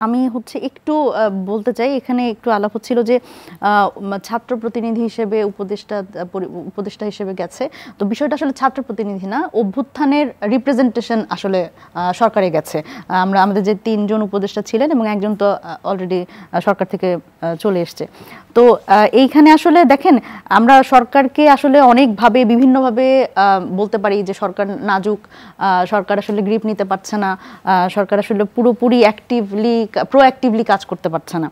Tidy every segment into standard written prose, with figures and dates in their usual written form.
আমি হচ্ছে একটু বলতে চাই, এখানে একটু আলাপ হচ্ছিল যে ছাত্র প্রতিনিধি হিসেবে উপদেষ্টা হিসেবে গেছে। তো বিষয়টা আসলে ছাত্র প্রতিনিধি না, অভ্যুত্থানের রিপ্রেজেন্টেশন আসলে সরকারে গেছে। আমাদের যে ৩ জন উপদেষ্টা ছিলেন এবং একজন তো অলরেডি সরকার থেকে চলে এসছে। তো এইখানে আসলে দেখেন, আমরা সরকারকে আসলে অনেকভাবে বিভিন্নভাবে বলতে পারি যে সরকার নাজুক, সরকার আসলে গ্রিপ নিতে পারছে না, সরকার আসলে পুরোপুরি প্রোঅ্যাক্টিভলি কাজ করতে পারছে না।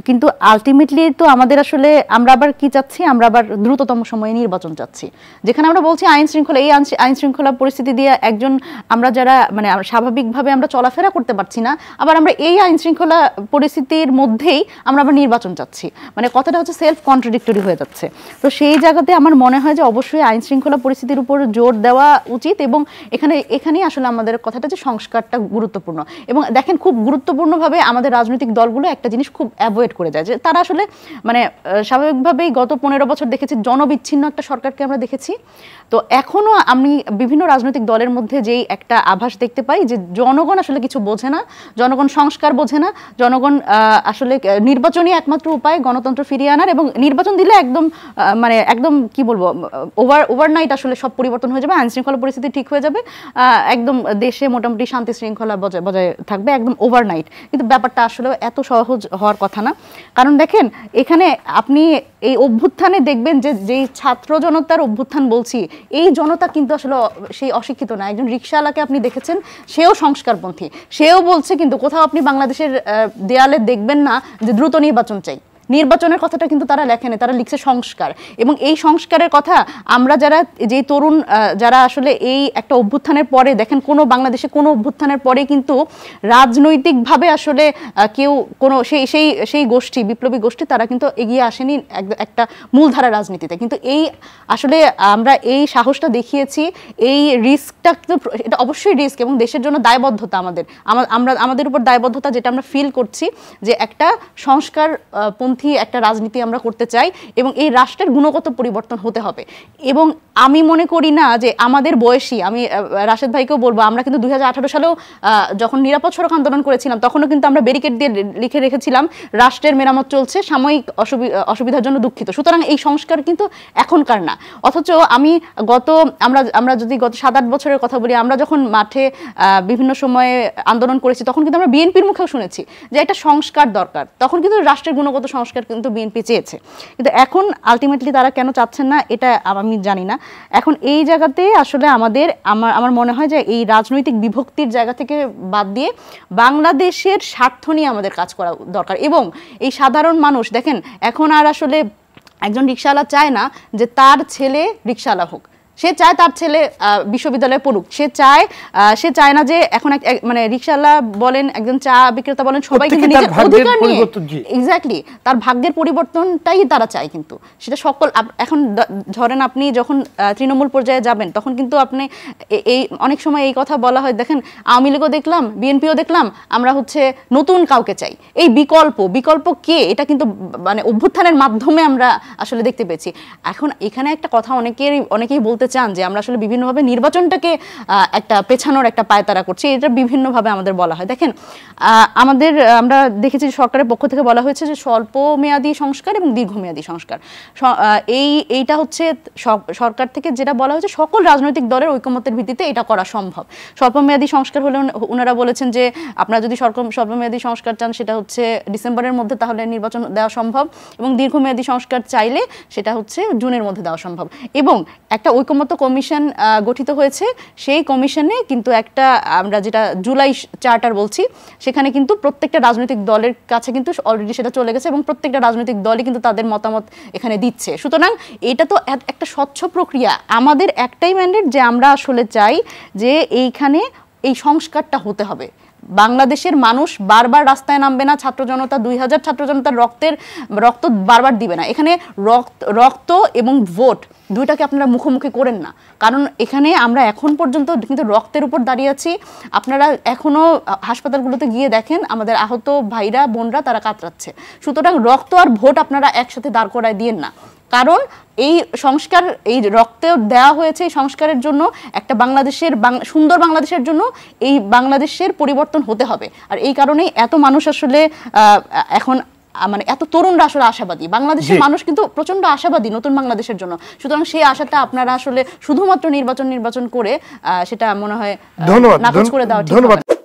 কিন্তু আলটিমেটলি তো আমাদের আসলে আমরা আবার কি চাচ্ছি, আমরা আবার দ্রুততম সময়ে নির্বাচন চাচ্ছি, যেখানে আমরা বলছি আইন শৃঙ্খলা, এই আইন শৃঙ্খলা পরিস্থিতি দিয়ে আমরা যারা মানে স্বাভাবিকভাবে আমরা চলাফেরা করতে পারছি না, আবার আমরা এই আইন শৃঙ্খলা পরিস্থিতির মধ্যেই আমরা আবার নির্বাচন চাচ্ছি। মানে কথাটা হচ্ছে সেলফ কন্ট্রাডিক্টরি হয়ে যাচ্ছে। তো সেই জায়গাতে আমার মনে হয় যে অবশ্যই আইন শৃঙ্খলা পরিস্থিতির উপর জোর দেওয়া উচিত, এবং এখানেই আসলে আমাদের কথাটা যে সংস্কারটা গুরুত্বপূর্ণ। এবং দেখেন, খুব গুরুত্বপূর্ণভাবে আমাদের রাজনৈতিক দলগুলো একটা জিনিস খুব অ্যাভয়েড করে যায়, যে তারা আসলে মানে স্বাভাবিকভাবেই গত 15 বছর দেখেছি জনবিচ্ছিন্ন একটা সরকারকে আমরা দেখেছি। তো এখনো আমি বিভিন্ন রাজনৈতিক দলের মধ্যে যেই একটা আভাস দেখতে পাই যে জনগণ আসলে কিছু বোঝে না, জনগণ সংস্কার বোঝে না, জনগণ আসলে নির্বাচনই একমাত্র উপায় গণতন্ত্র ফিরিয়ে আনার, এবং নির্বাচন দিলে একদম কি বলবো, ওভারনাইট আসলে সব পরিবর্তন হয়ে যাবে, আইন শৃঙ্খলা পরিস্থিতি ঠিক হয়ে যাবে, একদম দেশে মোটামুটি শান্তি শৃঙ্খলা বজায় থাকবে একদম ওভারনাইট। কিন্তু ব্যাপারটা আসলে এত সহজ হওয়ার কথা না। কারণ দেখেন, এখানে আপনি এই অভ্যুত্থানে দেখবেন যে যেই ছাত্র জনতার অভ্যুত্থান বলছি, এই জনতা কিন্তু আসলে সেই অশিক্ষিত না। একজন রিকশাওয়ালাকে আপনি দেখেছেন, সেও সংস্কারপন্থী, সেও বলছে, কিন্তু কোথাও আপনি বাংলাদেশের দেয়ালে দেখবেন না যে দ্রুত নির্বাচন চাই। নির্বাচনের কথাটা কিন্তু তারা লেখেনি, তারা লিখছে সংস্কার। এবং এই সংস্কারের কথা আমরা যে তরুণ যারা আসলে এই একটা অভ্যুত্থানের পরে দেখেন, বাংলাদেশে কোনো অভ্যুত্থানের পরে কিন্তু রাজনৈতিকভাবে আসলে কেউ সেই গোষ্ঠী, বিপ্লবী গোষ্ঠী, তারা কিন্তু এগিয়ে আসেনি একটা মূলধারা রাজনীতিতে। কিন্তু এই আসলে আমরা এই সাহসটা দেখিয়েছি, এই রিস্কটা, এটা অবশ্যই রিস্ক এবং দেশের জন্য দায়বদ্ধতা আমাদের উপর দায়বদ্ধতা, যেটা আমরা ফিল করছি যে একটা সংস্কার একটা রাজনীতি আমরা করতে চাই, এবং এই রাষ্ট্রের গুণগত পরিবর্তন হতে হবে। এবং আমি মনে করি না যে আমাদের বয়সী, আমি রাশেদ ভাইকেও বলবো, আমরা কিন্তু 2018 সালেও যখন নিরাপদ সড়ক আন্দোলন করেছিলাম, তখনও কিন্তু আমরা ব্যারিকেড দিয়ে লিখে রেখেছিলাম রাষ্ট্রের মেরামত চলছে, সাময়িক অসুবিধার জন্য দুঃখিত। সুতরাং এই সংস্কার কিন্তু এখনকার না। অথচ আমরা যদি গত 7-8 বছরের কথা বলি, আমরা যখন মাঠে বিভিন্ন সময়ে আন্দোলন করেছি, তখন কিন্তু আমরা বিএনপির মুখেও শুনেছি যে একটা সংস্কার দরকার। তখন কিন্তু রাষ্ট্রের গুণগত সংস্কার কিন্তু বিএনপি চেয়েছে, কিন্তু এখন আলটিমেটলি তারা কেন চাচ্ছেন না এটা আমি জানি না। এখন এই জায়গাতে আসলে আমার মনে হয় যে এই রাজনৈতিক বিভক্তির জায়গা থেকে বাদ দিয়ে বাংলাদেশের স্বার্থ নিয়ে আমাদের কাজ করা দরকার। এবং এই সাধারণ মানুষ দেখেন, এখন আর আসলে একজন রিকশাওয়ালা চায় না যে তার ছেলে রিকশাওয়ালা হোক, সে চায় তার ছেলে বিশ্ববিদ্যালয়ে পড়ুক, সে চায় না যে এখন মানে রিকশাওয়ালা বলেন, একজন চা বিক্রেতা বলেন, সবাই কিন্তু নিজের অধিকার নিয়ে, এক্স্যাক্টলি তার ভাগ্যের পরিবর্তনটাই তারা চায়। কিন্তু সেটা এখন ধরেন আপনি যখন তৃণমূল পর্যায়ে যাবেন, তখন কিন্তু আপনি অনেক সময় এই কথা বলা হয়, দেখেন আওয়ামী লীগও দেখলাম, বিএনপিও দেখলাম, আমরা হচ্ছে নতুন কাউকে চাই। এই বিকল্প কে, এটা কিন্তু মানে অভ্যুত্থানের মাধ্যমে আমরা আসলে দেখতে পেয়েছি। এখন এখানে একটা কথা অনেকেই বলতে চান যে আমরা আসলে বিভিন্নভাবে নির্বাচনটাকে একটা পেছানোর একটা পায়তারা করছি, এটা বিভিন্নভাবে আমাদের বলা হয়। দেখেন, আমরা দেখেছি সরকারের পক্ষ থেকে বলা হয়েছে যে স্বল্প মেয়াদী সংস্কার এবং দীর্ঘমেয়াদী সংস্কার, এইটা হচ্ছে সরকার থেকে যেটা বলা হয়েছে, সকল রাজনৈতিক দলের ঐকমত্যের ভিত্তিতে এটা করা সম্ভব। স্বল্পমেয়াদী সংস্কার হলে ওনারা বলেছেন যে আপনারা যদি স্বল্পমেয়াদী সংস্কার চান, সেটা হচ্ছে ডিসেম্বরের মধ্যে, তাহলে নির্বাচন দেওয়া সম্ভব, এবং দীর্ঘমেয়াদী সংস্কার চাইলে সেটা হচ্ছে জুনের মধ্যে দেওয়া সম্ভব। এবং একটা ঐকমত্য কমিশন গঠিত হয়েছে, সেই কমিশনে কিন্তু আমরা যেটা জুলাই চার্টার বলছি, সেখানে কিন্তু প্রত্যেকটা রাজনৈতিক দলের কাছে কিন্তু অলরেডি সেটা চলে গেছে, এবং প্রত্যেকটা রাজনৈতিক দলই কিন্তু তাদের মতামত এখানে দিচ্ছে। সুতরাং এটা তো একটা স্বচ্ছ প্রক্রিয়া। আমাদের একটাই ম্যান্ডেট যে আমরা আসলে চাই যে এইখানে এই সংস্কারটা হতে হবে। বাংলাদেশের মানুষ বারবার রাস্তায় নামবে না, ছাত্র জনতা 2000 ছাত্র জনতার রক্ত বারবার দিবে না। এখানে রক্ত এবং ভোট দুইটাকে আপনারা মুখোমুখি করেন না, কারণ এখানে আমরা এখন পর্যন্ত কিন্তু রক্তের উপর দাঁড়িয়ে আছি। আপনারা এখনো হাসপাতালগুলোতে গিয়ে দেখেন আমাদের আহত ভাইরা বোনরা তারা কাতরাচ্ছে। সুতরাং রক্ত আর ভোট আপনারা একসাথে দাঁড় করায় দিয়েন না, কারণ এই সংস্কার, এই রক্তে দেওয়া হয়েছে এই সংস্কারের জন্য, একটা বাংলাদেশের সুন্দর বাংলাদেশের জন্য এই বাংলাদেশের পরিবর্তন হতে হবে। আর এই কারণেই এত মানুষ আসলে এখন মানে এত তরুণরা আসলে আশাবাদী, বাংলাদেশের মানুষ কিন্তু প্রচন্ড আশাবাদী নতুন বাংলাদেশের জন্য। সুতরাং সেই আশাটা আপনারা আসলে শুধুমাত্র নির্বাচন করে সেটা মনে হয় নাকচ করে দেওয়া ঠিক হবে না।